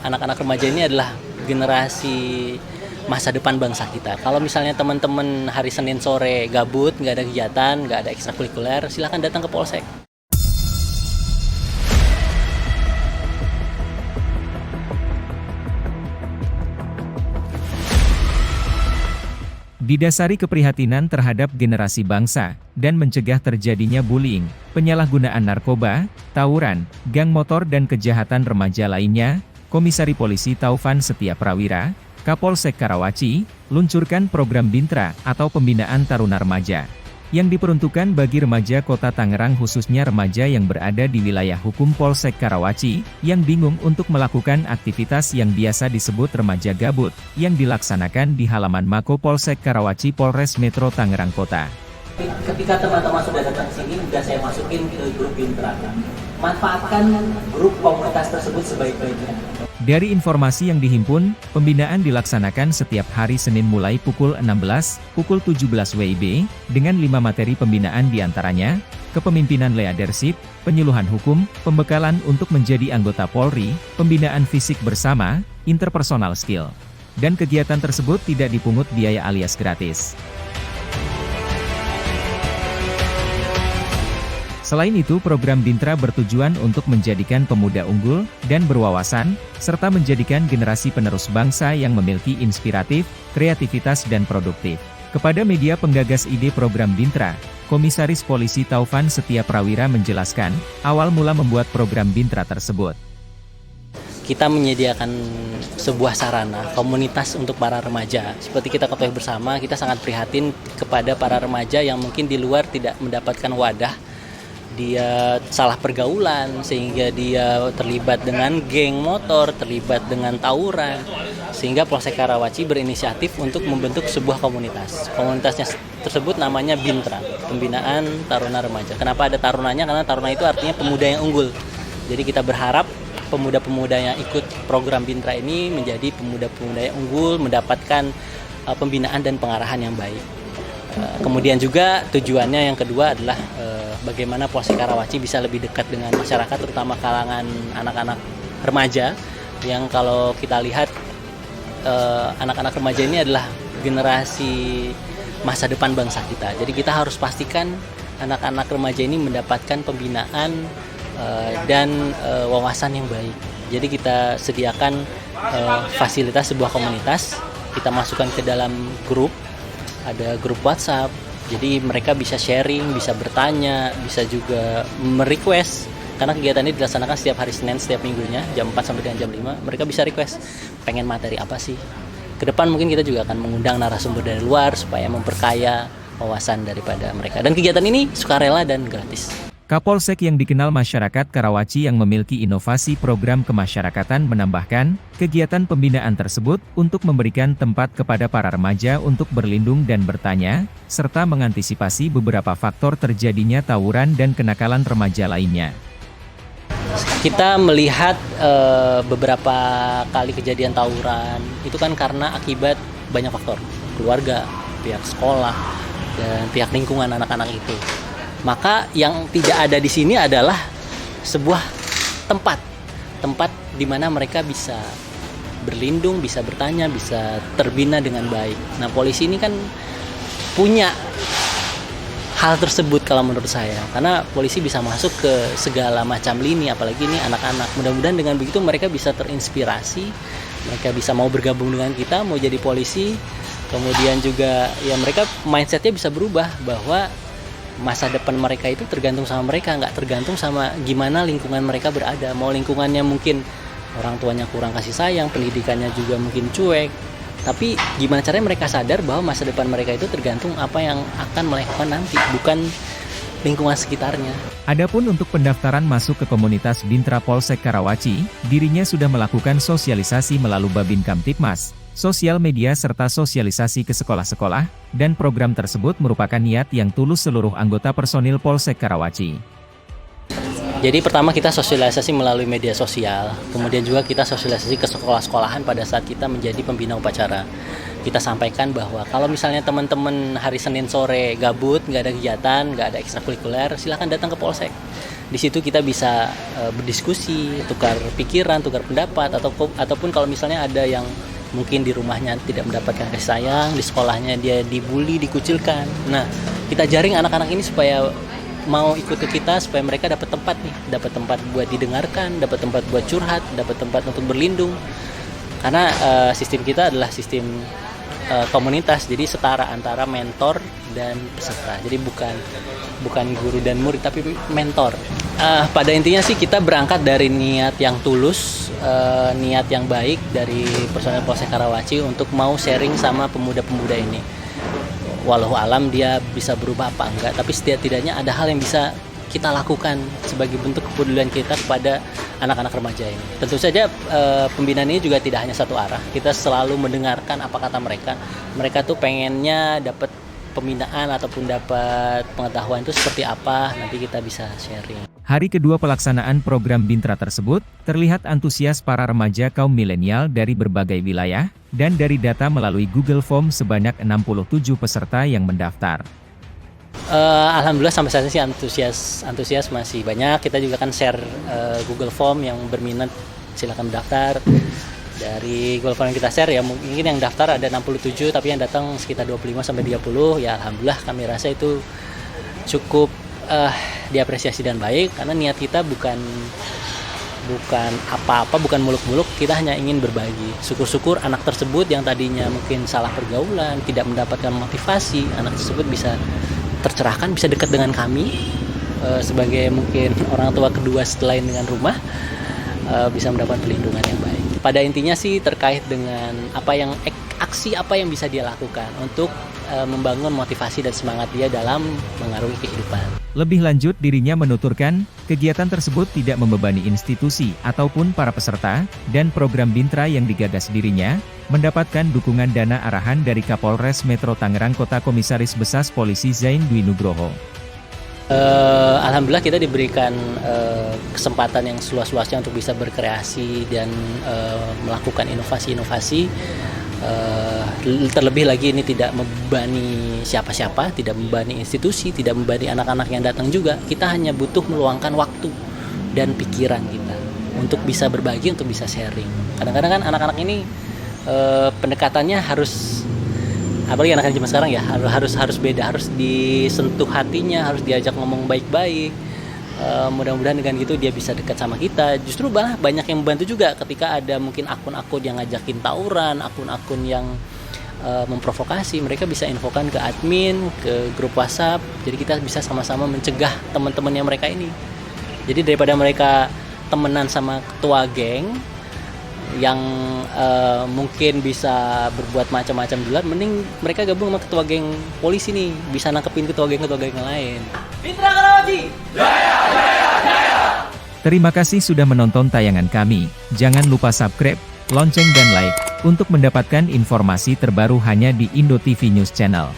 anak-anak remaja ini adalah generasi masa depan bangsa kita. Kalau misalnya teman-teman hari Senin sore gabut, nggak ada kegiatan, nggak ada ekstrakurikuler, silakan datang ke Polsek. Didasari keprihatinan terhadap generasi bangsa, dan mencegah terjadinya bullying, penyalahgunaan narkoba, tawuran, gang motor dan kejahatan remaja lainnya, Komisari Polisi Taufan Setia Prawira, Kapolsek Karawaci, luncurkan program Bintra atau Pembinaan Taruna Remaja, yang diperuntukkan bagi remaja Kota Tangerang khususnya remaja yang berada di wilayah hukum Polsek Karawaci, yang bingung untuk melakukan aktivitas yang biasa disebut remaja gabut, yang dilaksanakan di halaman Mako Polsek Karawaci Polres Metro Tangerang Kota. Ketika teman-teman sudah datang ke sini, sudah saya masukin ke grup Bintra. Manfaatkan grup komunitas tersebut sebaik-baiknya. Dari informasi yang dihimpun, pembinaan dilaksanakan setiap hari Senin mulai pukul 16, pukul 17 WIB, dengan 5 materi pembinaan diantaranya, kepemimpinan leadership, penyuluhan hukum, pembekalan untuk menjadi anggota Polri, pembinaan fisik bersama, interpersonal skill. Dan kegiatan tersebut tidak dipungut biaya alias gratis. Selain itu, program Bintra bertujuan untuk menjadikan pemuda unggul dan berwawasan, serta menjadikan generasi penerus bangsa yang memiliki inspiratif, kreativitas dan produktif. Kepada media penggagas ide program Bintra, Komisaris Polisi Taufan Setia Prawira menjelaskan, awal mula membuat program Bintra tersebut. Kita menyediakan sebuah sarana komunitas untuk para remaja. Seperti kita ketahui bersama, kita sangat prihatin kepada para remaja yang mungkin di luar tidak mendapatkan wadah. Dia salah pergaulan sehingga dia terlibat dengan geng motor, terlibat dengan tawuran, sehingga Polsek Karawaci berinisiatif untuk membentuk sebuah komunitas. Komunitasnya tersebut namanya Bintra, Pembinaan Taruna Remaja. Kenapa ada tarunanya? Karena taruna itu artinya pemuda yang unggul. Jadi kita berharap pemuda-pemuda yang ikut program Bintra ini menjadi pemuda-pemuda yang unggul, mendapatkan pembinaan dan pengarahan yang baik. Kemudian juga tujuannya yang kedua adalah bagaimana Polsek Karawaci bisa lebih dekat dengan masyarakat, terutama kalangan anak-anak remaja, yang kalau kita lihat anak-anak remaja ini adalah generasi masa depan bangsa kita. Jadi kita harus pastikan anak-anak remaja ini mendapatkan pembinaan dan wawasan yang baik. Jadi kita sediakan fasilitas sebuah komunitas, kita masukkan ke dalam grup. Ada grup WhatsApp, jadi mereka bisa sharing, bisa bertanya, bisa juga merequest. Karena kegiatan ini dilaksanakan setiap hari Senin, setiap minggunya, jam 4 sampai dengan jam 5. Mereka bisa request, pengen materi apa sih? Kedepan mungkin kita juga akan mengundang narasumber dari luar, supaya memperkaya wawasan daripada mereka. Dan kegiatan ini sukarela dan gratis. Kapolsek yang dikenal masyarakat Karawaci yang memiliki inovasi program kemasyarakatan menambahkan, kegiatan pembinaan tersebut untuk memberikan tempat kepada para remaja untuk berlindung dan bertanya, serta mengantisipasi beberapa faktor terjadinya tawuran dan kenakalan remaja lainnya. Kita melihat beberapa kali kejadian tawuran, itu kan karena akibat banyak faktor, keluarga, pihak sekolah, dan pihak lingkungan anak-anak itu. Maka yang tidak ada di sini adalah sebuah tempat di mana mereka bisa berlindung, bisa bertanya, bisa terbina dengan baik. Nah, polisi ini kan punya hal tersebut kalau menurut saya, karena polisi bisa masuk ke segala macam lini, apalagi ini anak-anak. Mudah-mudahan dengan begitu mereka bisa terinspirasi, mereka bisa mau bergabung dengan kita, mau jadi polisi. Kemudian juga ya mereka mindsetnya bisa berubah bahwa masa depan mereka itu tergantung sama mereka, nggak tergantung sama gimana lingkungan mereka berada. Mau lingkungannya mungkin orang tuanya kurang kasih sayang, pendidikannya juga mungkin cuek, tapi gimana caranya mereka sadar bahwa masa depan mereka itu tergantung apa yang akan mereka lakukan nanti, bukan lingkungan sekitarnya. Adapun untuk pendaftaran masuk ke komunitas Bintra Polsek Karawaci, dirinya sudah melakukan sosialisasi melalui Babin Kamtipmas, sosial media serta sosialisasi ke sekolah-sekolah, dan program tersebut merupakan niat yang tulus seluruh anggota personil Polsek Karawaci. Jadi pertama kita sosialisasi melalui media sosial, kemudian juga kita sosialisasi ke sekolah-sekolahan pada saat kita menjadi pembina upacara. kita sampaikan bahwa kalau misalnya teman-teman hari Senin sore gabut, nggak ada kegiatan, nggak ada ekstrakurikuler, silahkan datang ke Polsek. Di situ kita bisa berdiskusi, tukar pikiran, tukar pendapat, ataupun kalau misalnya ada yang mungkin di rumahnya tidak mendapatkan kasih sayang, di sekolahnya dia dibully, dikucilkan. Nah, kita jaring anak-anak ini supaya mau ikut ke kita, supaya mereka dapat tempat nih, dapat tempat buat didengarkan, dapat tempat buat curhat, dapat tempat untuk berlindung. Karena sistem kita adalah sistem komunitas, jadi setara antara mentor dan peserta. Jadi bukan guru dan murid, tapi mentor. Pada intinya sih kita berangkat dari niat yang tulus, niat yang baik dari personel Polsek Karawaci untuk mau sharing sama pemuda-pemuda ini. Walau alam dia bisa berubah apa enggak, tapi setidaknya ada hal yang bisa kita lakukan sebagai bentuk kepedulian kita kepada anak-anak remaja ini. Tentu saja pembinaan ini juga tidak hanya satu arah. Kita selalu mendengarkan apa kata mereka. Mereka tuh pengennya dapat pembinaan ataupun dapat pengetahuan itu seperti apa, nanti kita bisa sharing. Hari kedua pelaksanaan program Bintra tersebut, terlihat antusias para remaja kaum milenial dari berbagai wilayah, dan dari data melalui Google Form sebanyak 67 peserta yang mendaftar. Alhamdulillah sampai saat ini sih antusias masih banyak. Kita juga kan share Google Form, yang berminat silakan mendaftar. Dari Google Form yang kita share ya mungkin yang daftar ada 67, tapi yang datang sekitar 25 sampai 30. Ya alhamdulillah kami rasa itu cukup diapresiasi dan baik, karena niat kita bukan apa-apa, bukan muluk-muluk, kita hanya ingin berbagi. Syukur-syukur anak tersebut yang tadinya mungkin salah pergaulan, tidak mendapatkan motivasi, anak tersebut bisa tercerahkan, bisa dekat dengan kami sebagai mungkin orang tua kedua selain dengan rumah, bisa mendapat perlindungan yang baik. Pada intinya sih terkait dengan aksi apa yang bisa dia lakukan untuk membangun motivasi dan semangat dia dalam mengarungi kehidupan. Lebih lanjut, dirinya menuturkan, kegiatan tersebut tidak membebani institusi ataupun para peserta, dan program Bintra yang digagas dirinya, mendapatkan dukungan dana arahan dari Kapolres Metro Tangerang Kota Komisaris Besar Polisi Zain Dwi Nugroho. Alhamdulillah kita diberikan kesempatan yang seluas-luasnya untuk bisa berkreasi dan melakukan inovasi-inovasi. Terlebih lagi ini tidak membebani siapa-siapa, tidak membebani institusi, tidak membebani anak-anak yang datang juga. Kita hanya butuh meluangkan waktu dan pikiran kita untuk bisa berbagi, untuk bisa sharing. Kadang-kadang kan anak-anak ini pendekatannya harus, apalagi anak-anak zaman sekarang ya, harus beda, harus disentuh hatinya, harus diajak ngomong baik-baik. Mudah-mudahan dengan gitu dia bisa dekat sama kita. Justru malah banyak yang membantu juga ketika ada mungkin akun-akun yang ngajakin tawuran, akun-akun yang memprovokasi, mereka bisa infokan ke admin, ke grup WhatsApp. Jadi kita bisa sama-sama mencegah teman-temannya mereka ini. Jadi daripada mereka temenan sama ketua geng yang mungkin bisa berbuat macam-macam di luar, mending mereka gabung sama ketua geng polisi nih, bisa nangkepin ketua geng yang lain. Bintra Karawaci! Jaya, jaya, jaya! Terima kasih sudah menonton tayangan kami. Jangan lupa subscribe, lonceng dan like, untuk mendapatkan informasi terbaru hanya di Indo TV News Channel.